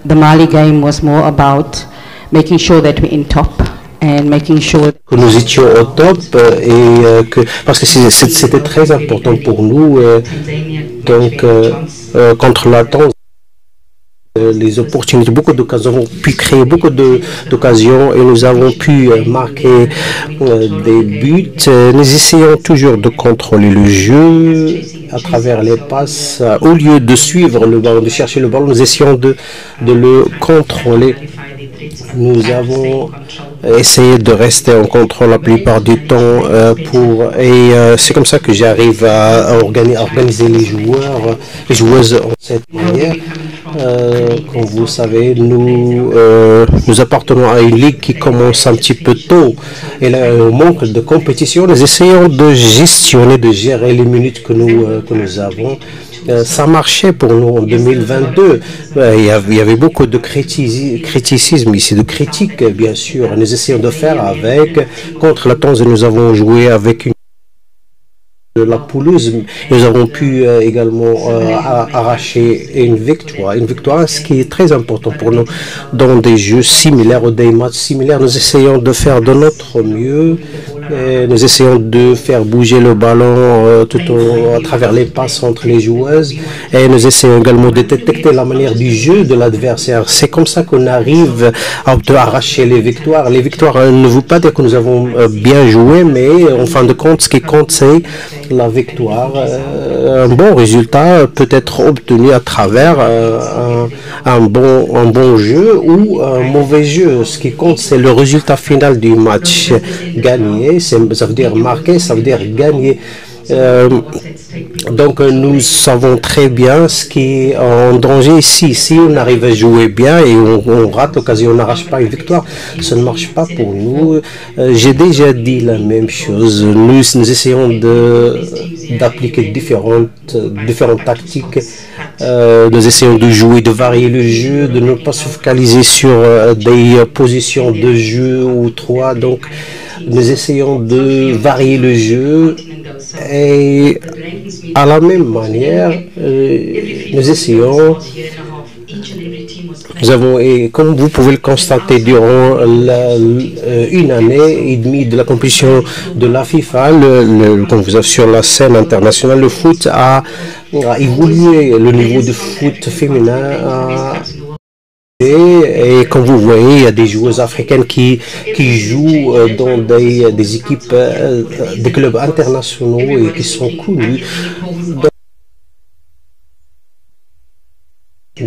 the Mali game was more about making sure that we're in top and making sure que nous étions au top parce que c'était très important pour nous. Donc, contre la Tanzanie, les opportunités, beaucoup d'occasions, nous avons pu créer beaucoup d'occasions et nous avons pu marquer des buts. Nous essayons toujours de contrôler le jeu à travers les passes. Au lieu de suivre le ballon, de chercher le ballon, nous essayons de le contrôler. Nous avons essayé de rester en contrôle la plupart du temps c'est comme ça que j'arrive à organiser les joueuses en cette manière. Comme vous savez, nous appartenons à une ligue qui commence un petit peu tôt et là, au manque de compétition, nous essayons de gestionner, de gérer les minutes que nous avons. Ça marchait pour nous en 2022. Il y avait beaucoup de criticisme ici, de critiques, bien sûr. Nous essayons de faire avec. Contre la Tanzanie, nous avons joué avec la pelouse. Nous avons pu également arracher une victoire, ce qui est très important pour nous dans des jeux similaires ou des matchs similaires. Nous essayons de faire de notre mieux. Nous essayons de faire bouger le ballon à travers les passes entre les joueuses et nous essayons également de détecter la manière du jeu de l'adversaire. C'est comme ça qu'on arrive à arracher les victoires. Les victoires ne veulent pas dire que nous avons bien joué, mais en fin de compte, ce qui compte, c'est la victoire. Un bon résultat peut être obtenu à travers un bon jeu ou un mauvais jeu. Ce qui compte, c'est le résultat final du match. Gagner, ça veut dire marquer, ça veut dire gagner. Donc nous savons très bien ce qui est en danger ici. Si on arrive à jouer bien et on rate l'occasion, on n'arrache pas une victoire, ça ne marche pas pour nous. J'ai déjà dit la même chose. Nous essayons d'appliquer différentes tactiques. Nous essayons de jouer, de varier le jeu, de ne pas se focaliser sur des positions de jeu ou trois. Donc nous essayons de varier le jeu et à la même manière, nous essayons, et comme vous pouvez le constater durant une année et demie de la compétition de la FIFA, comme vous avez sur la scène internationale, le foot a évolué, le niveau de foot féminin et comme vous voyez, il y a des joueuses africaines qui jouent dans des équipes, des clubs internationaux et qui sont connus.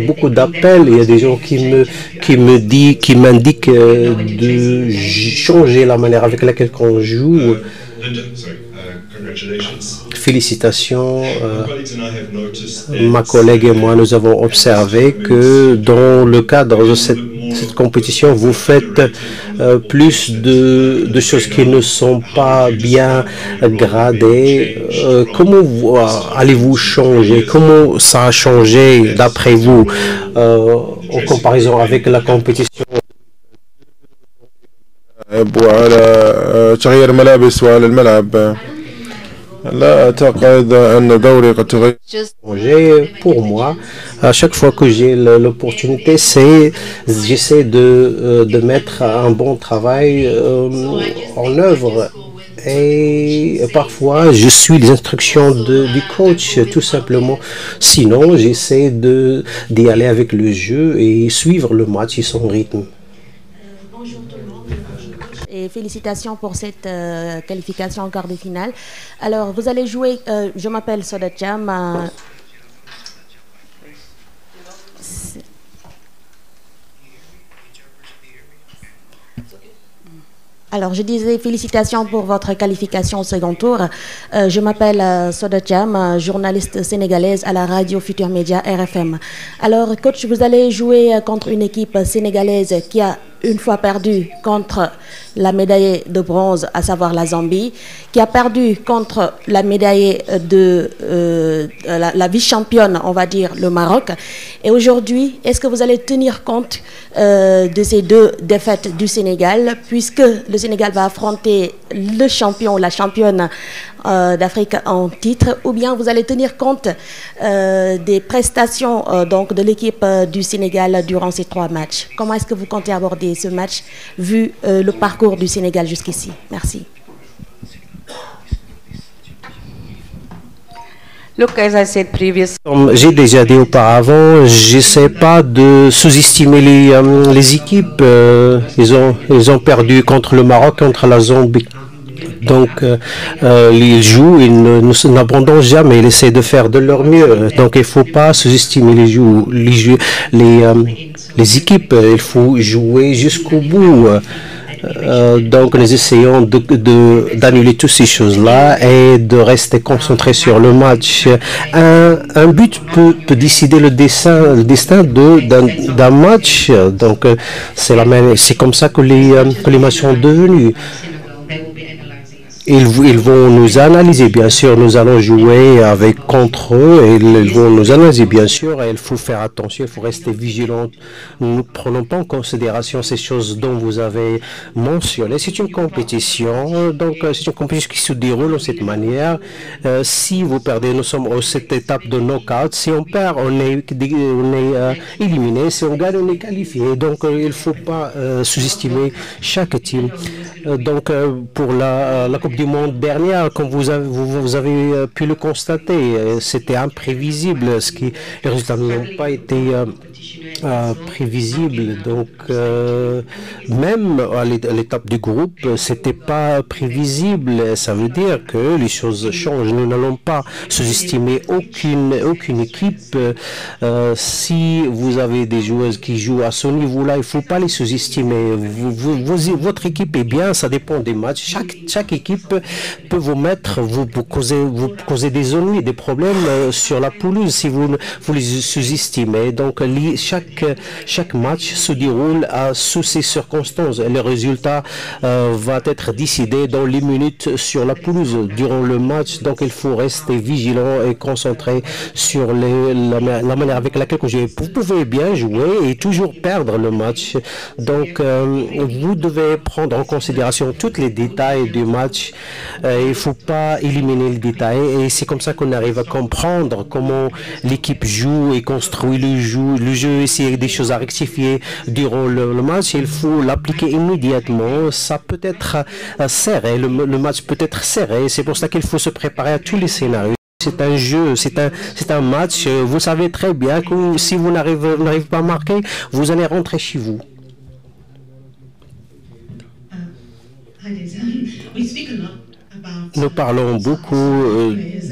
Beaucoup d'appels, il y a des gens qui m'indiquent de changer la manière avec laquelle on joue. Félicitations. Ma collègue et moi, nous avons observé que dans le cadre de cette compétition, vous faites plus de choses qui ne sont pas bien gradées. Comment allez-vous changer? Comment ça a changé d'après vous en comparaison avec la compétition? Pour moi, à chaque fois que j'ai l'opportunité, j'essaie de mettre un bon travail en œuvre. Et parfois, je suis les instructions du coach, tout simplement. Sinon, j'essaie d'y aller avec le jeu et suivre le match et son rythme. Et félicitations pour cette qualification en quart de finale. Alors, vous allez jouer, je m'appelle Soda Thiam. Alors, je disais félicitations pour votre qualification au second tour. Je m'appelle Soda Thiam, journaliste sénégalaise à la radio Futur Média RFM. Alors, coach, vous allez jouer contre une équipe sénégalaise qui a une fois perdu contre la médaillée de bronze, à savoir la Zambie, qui a perdu contre la médaillée de la vice-championne, on va dire, le Maroc. Et aujourd'hui, est-ce que vous allez tenir compte de ces deux défaites du Sénégal, puisque le Sénégal va affronter le champion ou la championne d'Afrique en titre, ou bien vous allez tenir compte des prestations donc de l'équipe du Sénégal durant ces 3 matchs? Comment est-ce que vous comptez aborder ce match vu le parcours du Sénégal jusqu'ici? Merci. Look, as I said previously, Comme j'ai déjà dit auparavant, j'essaie pas de sous-estimer les équipes. Ils ont perdu contre le Maroc, contre la Zambie. Donc, ils jouent, ils n'abandonnent jamais, ils essaient de faire de leur mieux. Donc, il ne faut pas sous-estimer les équipes, il faut jouer jusqu'au bout. Donc, nous essayons d'annuler toutes ces choses-là et de rester concentrés sur le match. Un but peut décider le destin d'un match. Donc, c'est comme ça que les matchs sont devenus. Ils vont nous analyser, bien sûr, nous allons jouer contre eux et ils vont nous analyser, bien sûr, et il faut faire attention, il faut rester vigilant. Nous ne prenons pas en considération ces choses dont vous avez mentionné. C'est une compétition, donc c'est une compétition qui se déroule de cette manière. Si vous perdez, nous sommes à cette étape de knockout. Si on perd, on est éliminé. Si on gagne, on est qualifié. Donc il ne faut pas sous-estimer chaque team. Donc pour la Coupe du Monde dernière, comme vous avez pu le constater, c'était imprévisible. Les résultats n'ont pas été prévisibles. Donc même à l'étape du groupe, c'était pas prévisible. Ça veut dire que les choses changent. Nous n'allons pas sous-estimer aucune équipe. Si vous avez des joueuses qui jouent à ce niveau-là, il ne faut pas les sous-estimer. Votre équipe est bien, ça dépend des matchs. Chaque équipe peut vous causer des ennuis, des problèmes sur la pelouse si vous les sous-estimez. Donc chaque match se déroule sous ces circonstances. Et le résultat va être décidé dans les minutes sur la pelouse durant le match. Donc il faut rester vigilant et concentré sur la manière avec laquelle vous pouvez bien jouer et toujours perdre le match. Donc vous devez prendre en considération tous les détails du match. Il ne faut pas éliminer les détails et c'est comme ça qu'on arrive à comprendre comment l'équipe joue et construit le jeu, essayer des choses à rectifier durant le match. Il faut l'appliquer immédiatement. Ça peut être serré, le match peut être serré. C'est pour ça qu'il faut se préparer à tous les scénarios. C'est un jeu, c'est un match. Vous savez très bien que si vous n'arrivez pas à marquer, vous allez rentrer chez vous. Nous parlons beaucoup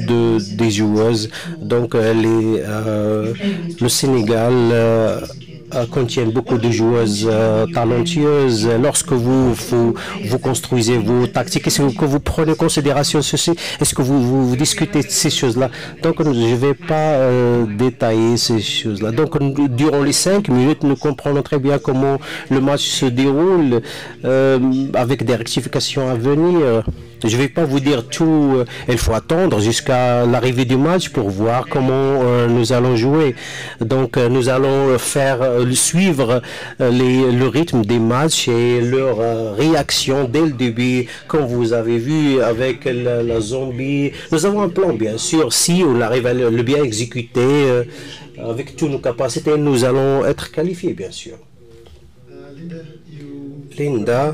des joueuses. Donc, le Sénégal contient beaucoup de joueuses talentueuses. Lorsque vous construisez vos tactiques, est-ce que vous prenez en considération ceci? Est-ce que vous discutez de ces choses-là? Donc, je ne vais pas détailler ces choses-là. Donc, durant les 5 minutes, nous comprenons très bien comment le match se déroule avec des rectifications à venir. Je ne vais pas vous dire tout, il faut attendre jusqu'à l'arrivée du match pour voir comment nous allons jouer. Donc nous allons suivre le rythme des matchs et leur réaction dès le début. Comme vous avez vu avec la Zambie, nous avons un plan bien sûr. Si on arrive à le bien exécuter avec toutes nos capacités, nous allons être qualifiés bien sûr. Linda,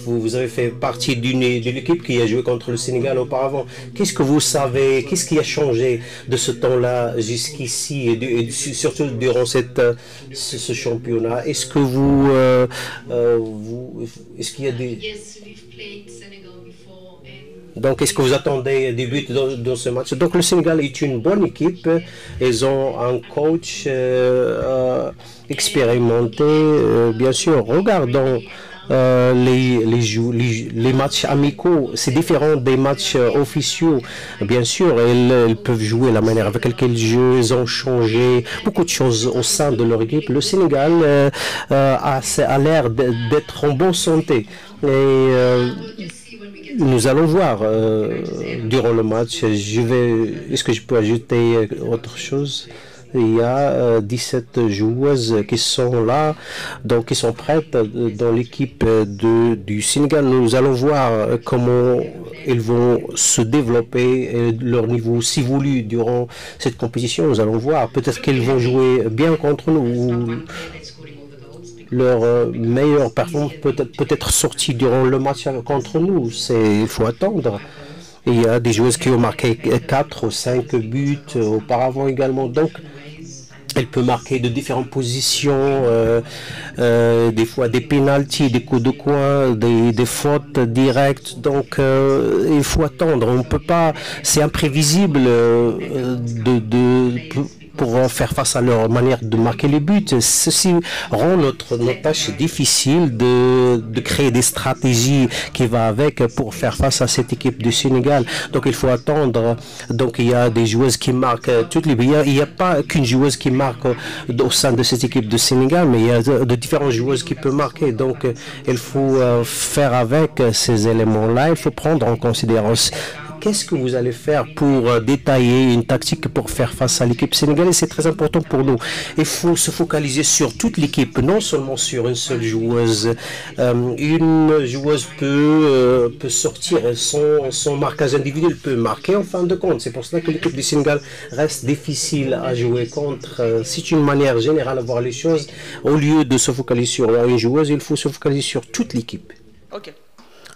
vous avez fait partie d'une équipe qui a joué contre le Sénégal auparavant. Qu'est-ce que vous savez? Qu'est-ce qui a changé de ce temps-là jusqu'ici et surtout durant ce championnat? Est-ce que est-ce qu'il y a des... Donc, est-ce que vous attendez des buts dans ce match? Donc, le Sénégal est une bonne équipe. Ils ont un coach expérimenté. Bien sûr, regardons les matchs amicaux. C'est différent des matchs officiaux. Bien sûr, ils peuvent jouer la manière avec laquelle ils jouent. Ils ont changé beaucoup de choses au sein de leur équipe. Le Sénégal a l'air d'être en bonne santé. Et nous allons voir durant le match. Est-ce que je peux ajouter autre chose? Il y a 17 joueuses qui sont là, donc qui sont prêtes dans l'équipe du Sénégal. Nous allons voir comment ils vont se développer, leur niveau si voulu durant cette compétition. Nous allons voir. Peut-être qu'ils vont jouer bien contre nous. Leur meilleure performance peut être sortie durant le match contre nous. Il faut attendre. Il y a des joueuses qui ont marqué 4 ou 5 buts auparavant également. Donc, elle peut marquer de différentes positions, des fois des pénaltys, des coups de coin, des fautes directes. Donc, il faut attendre. On ne peut pas, c'est imprévisible pour faire face à leur manière de marquer les buts. Ceci rend notre tâche difficile de créer des stratégies qui vont avec pour faire face à cette équipe du Sénégal. Donc il faut attendre. Donc il y a des joueuses qui marquent toutes les buts. Il n'y a pas qu'une joueuse qui marque au sein de cette équipe du Sénégal, mais il y a de différentes joueuses qui peuvent marquer. Donc il faut faire avec ces éléments-là. Il faut prendre en considération qu'est-ce que vous allez faire pour détailler une tactique pour faire face à l'équipe sénégalaise. C'est très important pour nous. Il faut se focaliser sur toute l'équipe, non seulement sur une seule joueuse. Une joueuse peut sortir son marquage individuel, peut marquer en fin de compte. C'est pour cela que l'équipe du Sénégal reste difficile à jouer contre. C'est une manière générale de voir les choses. Au lieu de se focaliser sur une joueuse, il faut se focaliser sur toute l'équipe. Ok.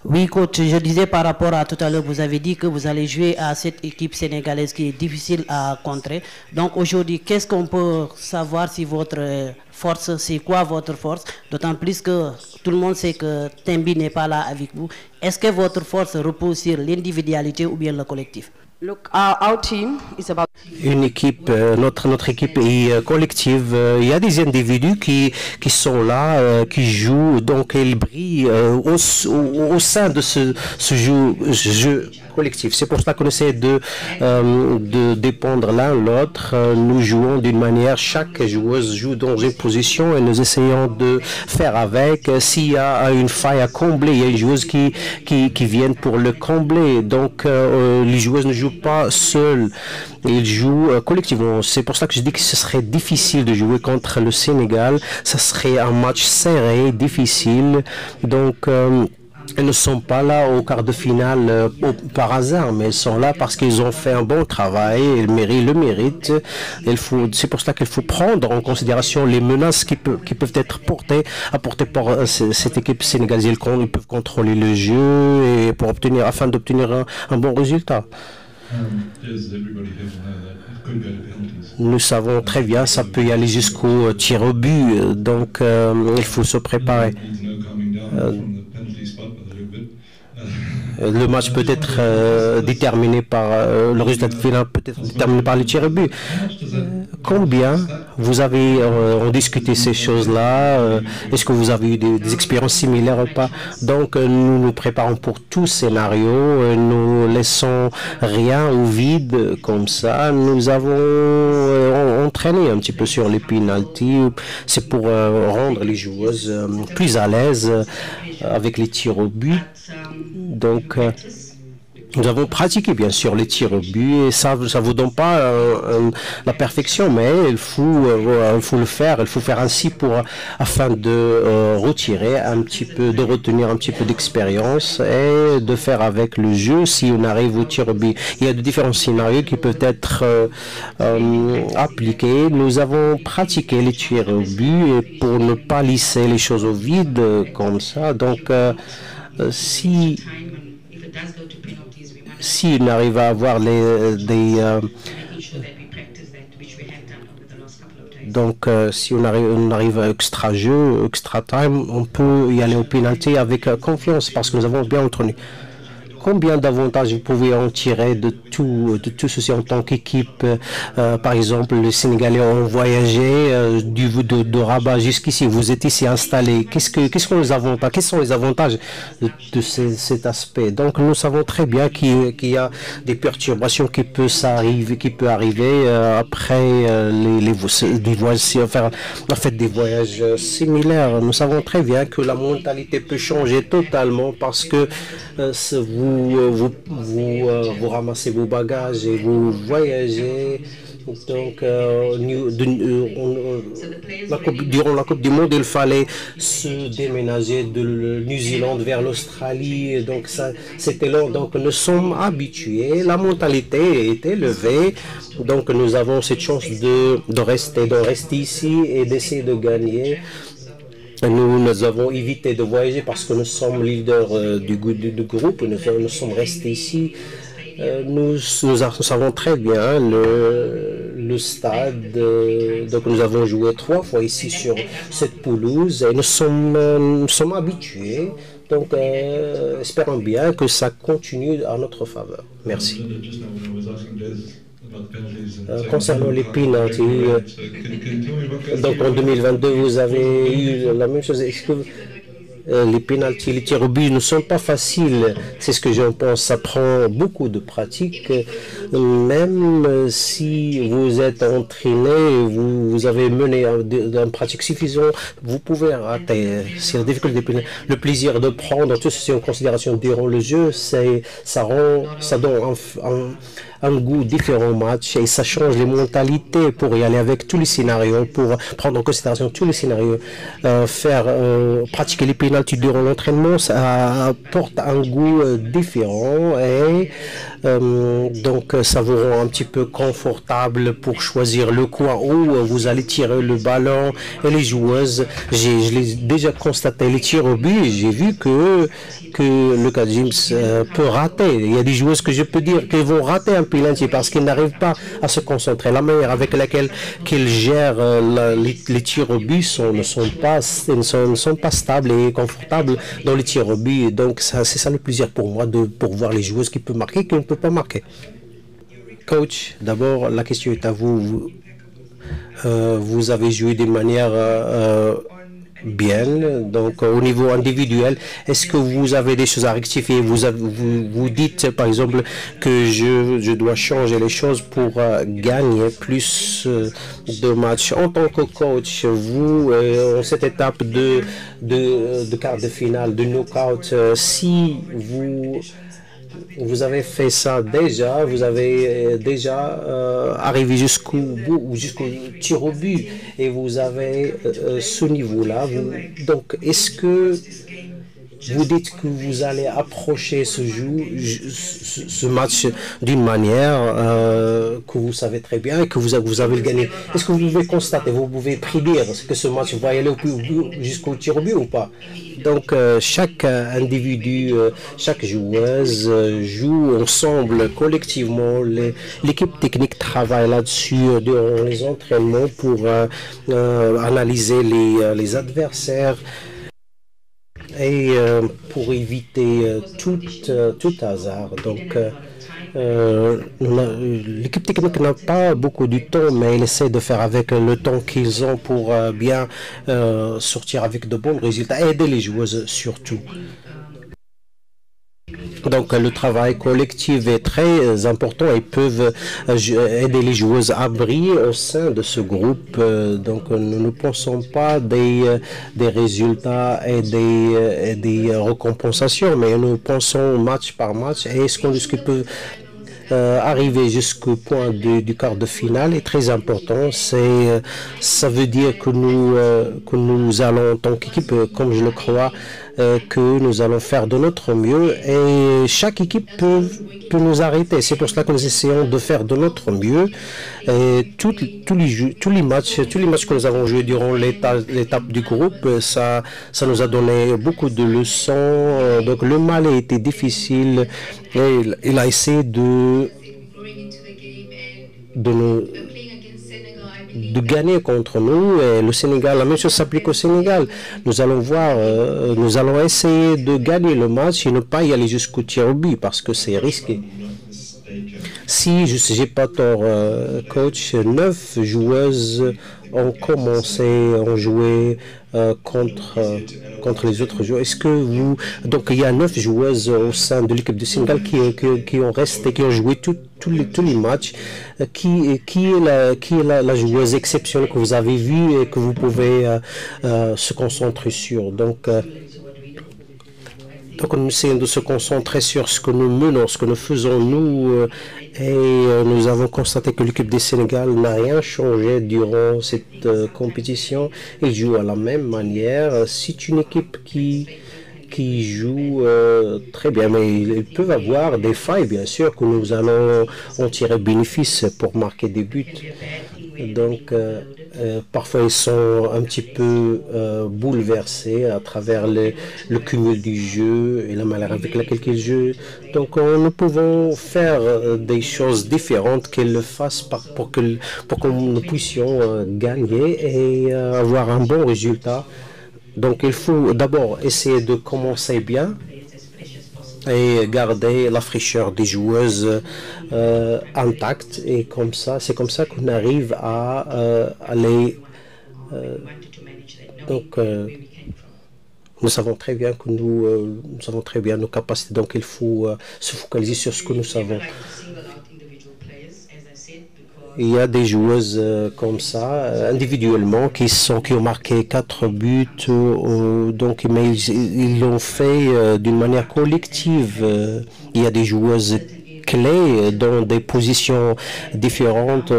Oui, coach, je disais par rapport à tout à l'heure, vous avez dit que vous allez jouer à cette équipe sénégalaise qui est difficile à contrer. Donc aujourd'hui, qu'est-ce qu'on peut savoir si votre force, c'est quoi votre force? D'autant plus que tout le monde sait que Tembi n'est pas là avec vous. Est-ce que votre force repose sur l'individualité ou bien le collectif? Look, our team is about... Une équipe, notre équipe est collective. Il y a des individus qui sont là, qui jouent, donc ils brillent au sein de ce jeu collectif. C'est pour cela qu'on essaie de dépendre l'un l'autre. Nous jouons d'une manière, chaque joueuse joue dans une position et nous essayons de faire avec. S'il y a une faille à combler, il y a une joueuse qui viennent pour le combler. Donc les joueuses ne jouent pas seules, ils jouent collectivement. C'est pour ça que je dis que ce serait difficile de jouer contre le Sénégal. Ça serait un match serré, difficile. Donc elles ne sont pas là au quart de finale par hasard, mais elles sont là parce qu'ils ont fait un bon travail, elles le méritent. C'est pour cela qu'il faut prendre en considération les menaces qui peuvent être apportées par cette équipe sénégalaise. Ils peuvent contrôler le jeu et afin d'obtenir un bon résultat. Nous savons très bien, ça peut y aller jusqu'au tir au but, donc il faut se préparer. Le match peut être déterminé par le résultat final, peut être déterminé par les tirs au but. Combien vous avez discuté ces choses-là? Est-ce que vous avez eu des expériences similaires ou pas? Donc nous nous préparons pour tout scénario, nous laissons rien au vide comme ça. Nous avons entraîné un petit peu sur les penalties. C'est pour rendre les joueuses plus à l'aise avec les tirs au but. Donc, nous avons pratiqué bien sûr les tirs au but et ça vous donne pas la perfection, mais il faut le faire. Il faut faire ainsi afin de retirer un petit peu, de retenir un petit peu d'expérience et de faire avec le jeu si on arrive au tir au but. Il y a de différents scénarios qui peuvent être appliqués. Nous avons pratiqué les tirs au but et pour ne pas laisser les choses au vide comme ça. Donc si on arrive à avoir si on arrive à extra jeu, extra time, on peut y aller au penalty avec confiance parce que nous avons bien entraîné. Combien d'avantages vous pouvez en tirer de tout ceci en tant qu'équipe? Par exemple, les Sénégalais ont voyagé de Rabat jusqu'ici. Vous êtes ici installés. Quels sont les avantages de cet aspect? Donc, nous savons très bien qu'il y a des perturbations qui peuvent arriver après des voyages similaires. Nous savons très bien que la mentalité peut changer totalement parce que vous vous ramassez vos bagages et vous voyagez. Donc, durant la Coupe du Monde, il fallait se déménager de Nouvelle-Zélande vers l'Australie. Donc, ça, c'était long. Donc, nous sommes habitués. La mentalité est élevée. Donc, nous avons cette chance de rester ici et d'essayer de gagner. Nous avons évité de voyager parce que nous sommes leaders du groupe. Nous sommes restés ici. Nous savons très bien le stade. Donc nous avons joué 3 fois ici sur cette pelouse et nous sommes habitués. Donc espérons bien que ça continue à notre faveur. Merci. Concernant les pénaltys, donc en 2022 vous avez eu la même chose. Est-ce que les pénaltys, les tirs au but ne sont pas faciles? C'est ce que j'en pense. Ça prend beaucoup de pratique. Même si vous êtes entraîné, vous avez mené une pratique suffisante, vous pouvez rater. C'est la difficulté. Le plaisir de prendre tout ceci en considération durant le jeu, ça donne un goût différent au match et ça change les mentalités pour y aller avec tous les scénarios, pour prendre en considération tous les scénarios. Pratiquer les pénaltys durant l'entraînement, ça apporte un goût différent et donc ça vous rend un petit peu confortable pour choisir le coin où vous allez tirer le ballon. Et les joueuses, je l'ai déjà constaté, les tirs au but, j'ai vu que Lucas James peut rater. Il y a des joueuses que je peux dire qu'ils vont rater un penalty parce qu'ils n'arrivent pas à se concentrer. La manière avec laquelle qu'ils gèrent les tirs au but ne sont pas stables et confortables dans les tirs au but. Donc c'est ça le plaisir pour moi pour voir les joueuses qui peuvent marquer et qui ne peuvent pas marquer. Coach, d'abord la question est à vous. Vous avez joué de manière bien, donc au niveau individuel, est-ce que vous avez des choses à rectifier? Vous dites par exemple que je dois changer les choses pour gagner plus de matchs. En tant que coach, vous, en cette étape de quart de finale, de knockout, si vous avez fait ça déjà, vous avez déjà arrivé jusqu'au bout ou jusqu'au tir au but et vous avez ce niveau-là. Donc, est-ce que vous dites que vous allez approcher ce match d'une manière que vous savez très bien et que vous avez le gagné? Est-ce que vous pouvez constater, vous pouvez prédire que ce match va y aller jusqu'au tir au but ou pas? Donc, chaque individu, chaque joueuse joue ensemble, collectivement. L'équipe technique travaille là-dessus durant les entraînements pour analyser les adversaires et pour éviter tout hasard. Donc, l'équipe technique n'a pas beaucoup de temps, mais elle essaie de faire avec le temps qu'ils ont pour bien sortir avec de bons résultats, aider les joueuses surtout. Donc le travail collectif est très important et peuvent aider les joueuses à briller au sein de ce groupe. Donc nous ne pensons pas des résultats et des récompensations, mais nous pensons match par match et ce qui peut arriver jusqu'au point du quart de finale est très important. Ça veut dire que nous allons en tant qu'équipe, comme je le crois, que nous allons faire de notre mieux et chaque équipe peut nous arrêter. C'est pour cela que nous essayons de faire de notre mieux. Et tous les matchs que nous avons joués durant l'étape du groupe, ça nous a donné beaucoup de leçons. Donc le mal a été difficile et il a essayé de gagner contre nous. Et le Sénégal, la même chose s'applique au Sénégal. Nous allons voir, nous allons essayer de gagner le match et ne pas y aller jusqu'au tir au but parce que c'est risqué. Si je n'ai pas tort, coach, 9 joueuses ont joué contre les autres joueurs. Est-ce que donc il y a 9 joueuses au sein de l'équipe du Sénégal qui ont resté, qui ont joué tous les matchs. Qui est la joueuse exceptionnelle que vous avez vue et que vous pouvez se concentrer sur? Donc Donc nous essayons de se concentrer sur ce que nous menons, ce que nous faisons nous, nous avons constaté que l'équipe du Sénégal n'a rien changé durant cette compétition. Ils jouent à la même manière. C'est une équipe qui joue très bien, mais ils peuvent avoir des failles, bien sûr, que nous allons en tirer bénéfice pour marquer des buts. Donc, parfois, ils sont un petit peu bouleversés à travers le cumul du jeu et la manière avec laquelle ils jouent. Donc, nous pouvons faire des choses différentes qu'ils le fassent pour que nous puissions gagner et avoir un bon résultat. Donc, il faut d'abord essayer de commencer bien et garder la fraîcheur des joueuses intacte. Et comme ça, c'est comme ça qu'on arrive à aller. Donc, nous savons très bien que nous savons très bien nos capacités. Donc, il faut se focaliser sur ce que nous savons. Il y a des joueuses comme ça, individuellement, qui ont marqué 4 buts, mais ils l'ont fait d'une manière collective. Il y a des joueuses clés dans des positions différentes.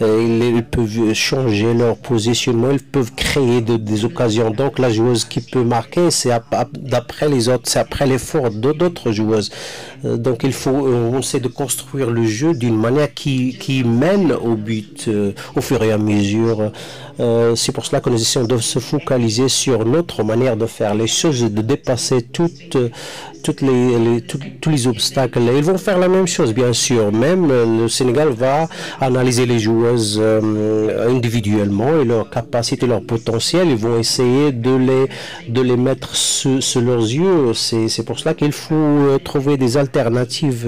Ils peuvent changer leur positionnement, ils peuvent créer des occasions. Donc la joueuse qui peut marquer, c'est d'après les autres, c'est après l'effort d'autres joueuses. Donc on essaie de construire le jeu d'une manière qui mène au but au fur et à mesure. C'est pour cela que nous essayons de se focaliser sur notre manière de faire les choses, de dépasser tous les obstacles. Ils vont faire la même chose, bien sûr. Même le Sénégal va analyser les joueuses individuellement et leurs capacités, leur potentiel. Ils vont essayer de les mettre sous leurs yeux. C'est pour cela qu'il faut trouver des alternatives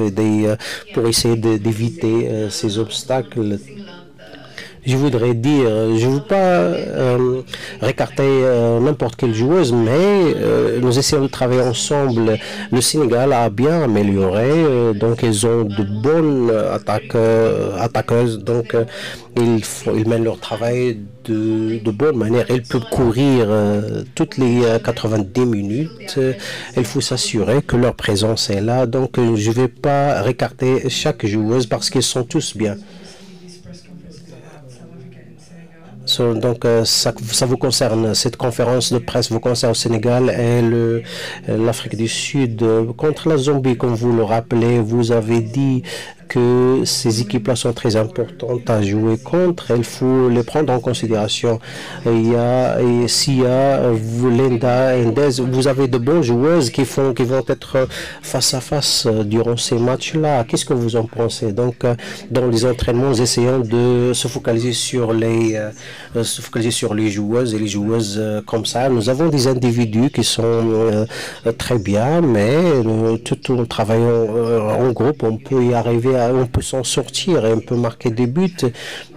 pour essayer d'éviter ces obstacles. Je voudrais dire, je ne veux pas récarter n'importe quelle joueuse, mais nous essayons de travailler ensemble. Le Sénégal a bien amélioré, donc ils ont de bonnes attaqueuses, donc ils mènent leur travail de bonne manière. Ils peuvent courir toutes les 90 minutes. Il faut s'assurer que leur présence est là, donc je ne vais pas récarter chaque joueuse parce qu'ils sont tous bien. Donc, ça vous concerne, cette conférence de presse vous concerne au Sénégal et l'Afrique du Sud. Contre la Zambie, comme vous le rappelez, vous avez dit que ces équipes-là sont très importantes à jouer contre. Il faut les prendre en considération. S'il y a Linda, Endez, vous avez de bonnes joueuses qui vont être face à face durant ces matchs-là. Qu'est-ce que vous en pensez? Donc, dans les entraînements, nous essayons de se focaliser sur les joueuses et les joueuses comme ça. Nous avons des individus qui sont très bien, mais tout en travaillant en groupe, on peut y arriver, on peut s'en sortir et on peut marquer des buts.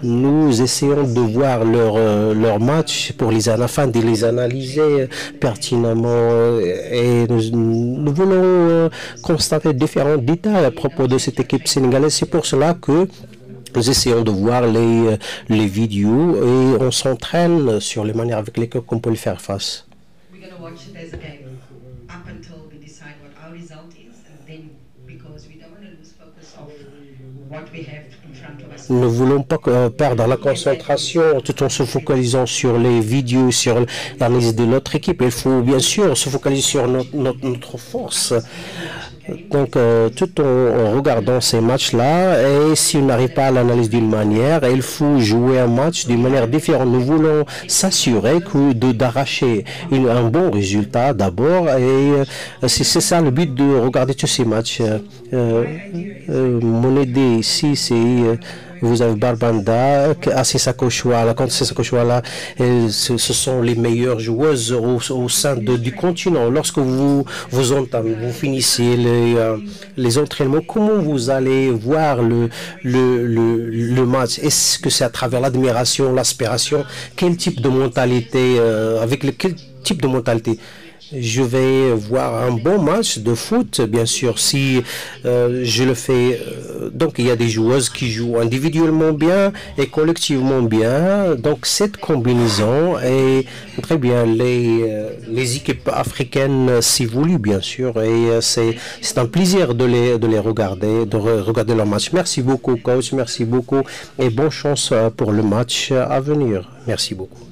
Nous essayons de voir leur match afin de les analyser pertinemment et nous voulons constater différents détails à propos de cette équipe sénégalaise. C'est pour cela que nous essayons de voir les vidéos et on s'entraîne sur les manières avec lesquelles on peut les faire face. Nous ne voulons pas perdre la concentration tout en se focalisant sur les vidéos, sur l'analyse de notre équipe. Il faut bien sûr se focaliser sur notre force. Donc, tout en regardant ces matchs-là, et si on n'arrive pas à l'analyse d'une manière, il faut jouer un match d'une manière différente. Nous voulons s'assurer d'arracher un bon résultat d'abord, et c'est ça le but de regarder tous ces matchs. Mon idée ici, c'est... Vous avez Barbanda, Assisa Kochouala. Contre Assisa Kochouala, ce sont les meilleures joueuses au sein du continent. Lorsque vous finissez les entraînements, comment vous allez voir le match? Est-ce que c'est à travers l'admiration, l'aspiration? Quel type de mentalité, quel type de mentalité? je vais voir un bon match de foot, bien sûr, si je le fais. Donc, il y a des joueuses qui jouent individuellement bien et collectivement bien. Donc, cette combinaison est très bien. Les équipes africaines s'y voulu, bien sûr, et c'est un plaisir de les regarder, de regarder leur match. Merci beaucoup, coach. Merci beaucoup et bonne chance pour le match à venir. Merci beaucoup.